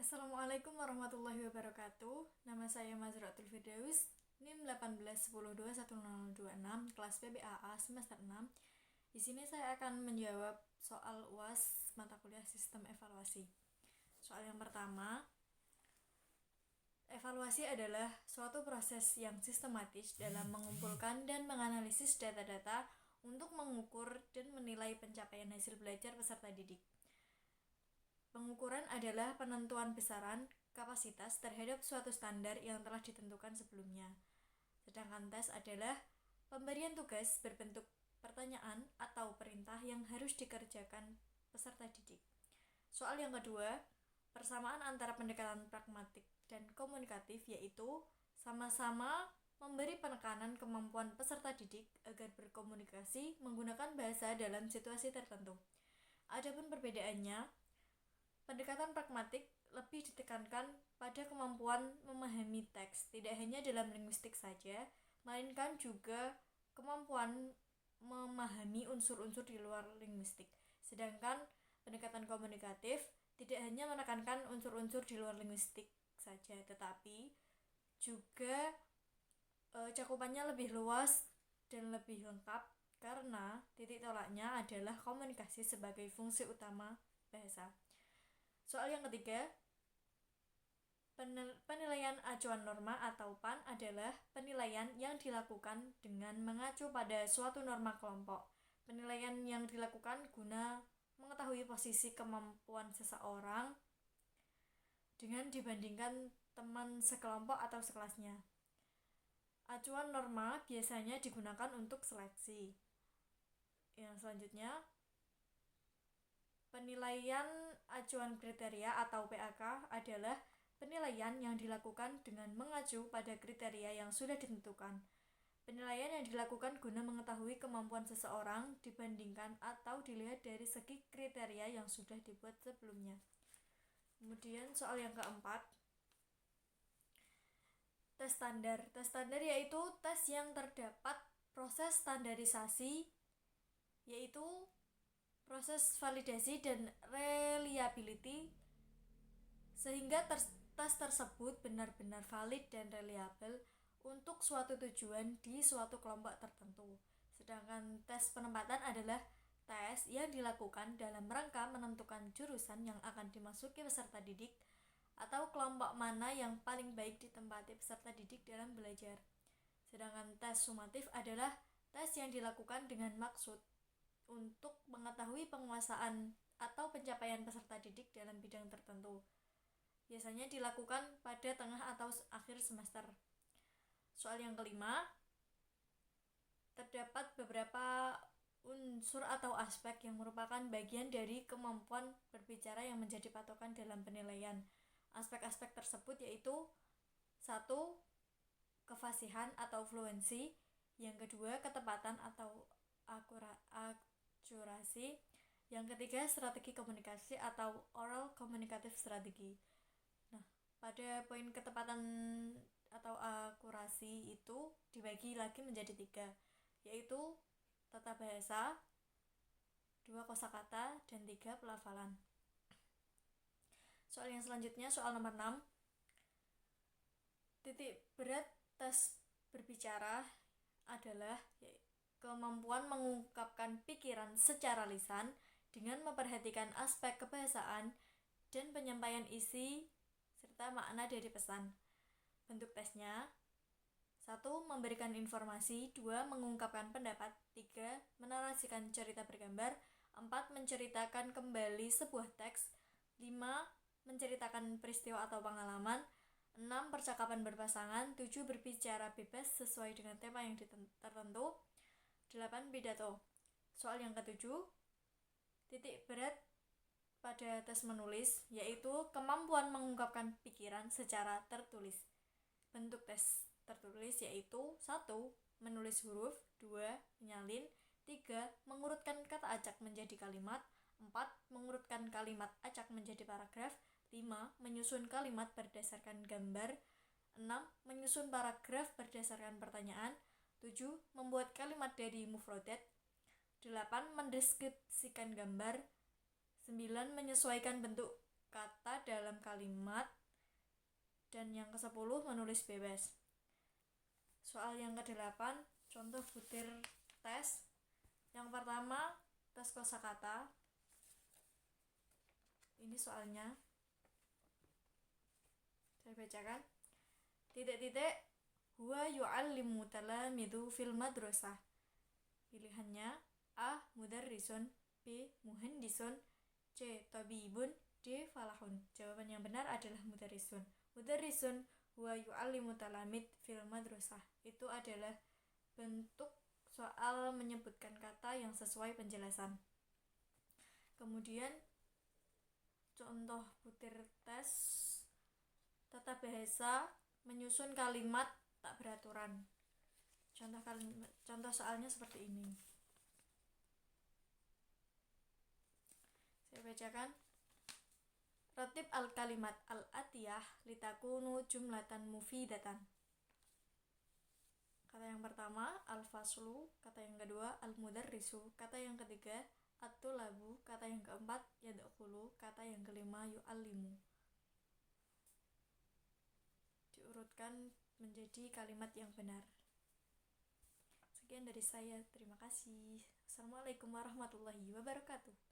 Assalamualaikum warahmatullahi wabarakatuh. Nama saya Mazratul Firdaus, NIM 1810210026, kelas PBAA semester 6. Di sini saya akan menjawab soal UAS mata kuliah Sistem Evaluasi. Soal yang pertama, evaluasi adalah suatu proses yang sistematis dalam mengumpulkan dan menganalisis data-data untuk mengukur dan menilai pencapaian hasil belajar peserta didik. Pengukuran adalah penentuan besaran kapasitas terhadap suatu standar yang telah ditentukan sebelumnya. Sedangkan tes adalah pemberian tugas berbentuk pertanyaan atau perintah yang harus dikerjakan peserta didik. Soal yang kedua, persamaan antara pendekatan pragmatik dan komunikatif, yaitu sama-sama memberi penekanan kemampuan peserta didik agar berkomunikasi menggunakan bahasa dalam situasi tertentu. Adapun perbedaannya, pendekatan pragmatik lebih ditekankan pada kemampuan memahami teks, tidak hanya dalam linguistik saja, melainkan juga kemampuan memahami unsur-unsur di luar linguistik. Sedangkan pendekatan komunikatif tidak hanya menekankan unsur-unsur di luar linguistik saja, tetapi juga cakupannya lebih luas dan lebih lengkap karena titik tolaknya adalah komunikasi sebagai fungsi utama bahasa. Soal yang ketiga, penilaian acuan norma atau PAN adalah penilaian yang dilakukan dengan mengacu pada suatu norma kelompok. Penilaian yang dilakukan guna mengetahui posisi kemampuan seseorang dengan dibandingkan teman sekelompok atau sekelasnya. Acuan norma biasanya digunakan untuk seleksi. Yang selanjutnya, penilaian acuan kriteria atau PAK adalah penilaian yang dilakukan dengan mengacu pada kriteria yang sudah ditentukan. Penilaian yang dilakukan guna mengetahui kemampuan seseorang dibandingkan atau dilihat dari segi kriteria yang sudah dibuat sebelumnya. Kemudian soal yang keempat, tes standar. Tes standar yaitu tes yang terdapat proses standarisasi, yaitu proses validasi dan reliability, sehingga tes tersebut benar-benar valid dan reliable untuk suatu tujuan di suatu kelompok tertentu. Sedangkan tes penempatan adalah tes yang dilakukan dalam rangka menentukan jurusan yang akan dimasuki peserta didik atau kelompok mana yang paling baik ditempati peserta didik dalam belajar. Sedangkan tes sumatif adalah tes yang dilakukan dengan maksud untuk mengetahui penguasaan atau pencapaian peserta didik dalam bidang tertentu. Biasanya dilakukan pada tengah atau akhir semester. Soal yang kelima, terdapat beberapa unsur atau aspek yang merupakan bagian dari kemampuan berbicara yang menjadi patokan dalam penilaian. Aspek-aspek tersebut yaitu 1. Kefasihan atau fluensi, yang kedua ketepatan atau akurasi, yang ketiga strategi komunikasi atau oral communicative strategy. Nah, pada poin ketepatan atau akurasi itu dibagi lagi menjadi 3, yaitu tata bahasa, 2 kosakata, dan 3 pelafalan. Soal yang selanjutnya, soal nomor 6. Titik berat tes berbicara adalah kemampuan mengungkapkan pikiran secara lisan dengan memperhatikan aspek kebahasaan dan penyampaian isi serta makna dari pesan. Bentuk tesnya: 1. Memberikan informasi, 2. Mengungkapkan pendapat, 3. Menarasikan cerita bergambar, 4. Menceritakan kembali sebuah teks, 5. Menceritakan peristiwa atau pengalaman, 6. Percakapan berpasangan, 7. Berbicara bebas sesuai dengan tema yang tertentu, 8. Pidato. Soal yang ketujuh, titik berat pada tes menulis yaitu kemampuan mengungkapkan pikiran secara tertulis. Bentuk tes tertulis yaitu 1. Menulis huruf, 2. Menyalin, 3. Mengurutkan kata acak menjadi kalimat, 4. Mengurutkan kalimat acak menjadi paragraf, 5. Menyusun kalimat berdasarkan gambar, 6. Menyusun paragraf berdasarkan pertanyaan, 7. Membuat kalimat dari mufrodat, 8. Mendeskripsikan gambar, 9. Menyesuaikan bentuk kata dalam dalam kalimat. Dan yang ke-10 menulis bebas. Soal yang ke-8, contoh butir tes. Yang pertama, tes kosakata. Ini soalnya. Saya bacakan. Titik-titik huwa yu'allimu talamidu fil madrasah. Pilihannya A. Mudarrisun, B. Muhandisun, C. Tabibun, D. Falahun. Jawaban yang benar adalah mudarrisun. Mudarrisun huwa yu'allimu talamid fil madrasah. Itu adalah bentuk soal menyebutkan kata yang sesuai penjelasan. Kemudian contoh butir tes tata bahasa menyusun kalimat tak beraturan. Contoh soalnya seperti ini. Saya bacakan. Ratib al-kalimat al-atiyah litakunu jumlatan mufidatan. Kata yang pertama al-faslu, kata yang kedua al-mudarrisu, kata yang ketiga at-tulabu, kata yang keempat yadkhulu, kata yang kelima yu'allimu. Diurutkan menjadi kalimat yang benar. Sekian dari saya, terima kasih. Assalamualaikum warahmatullahi wabarakatuh.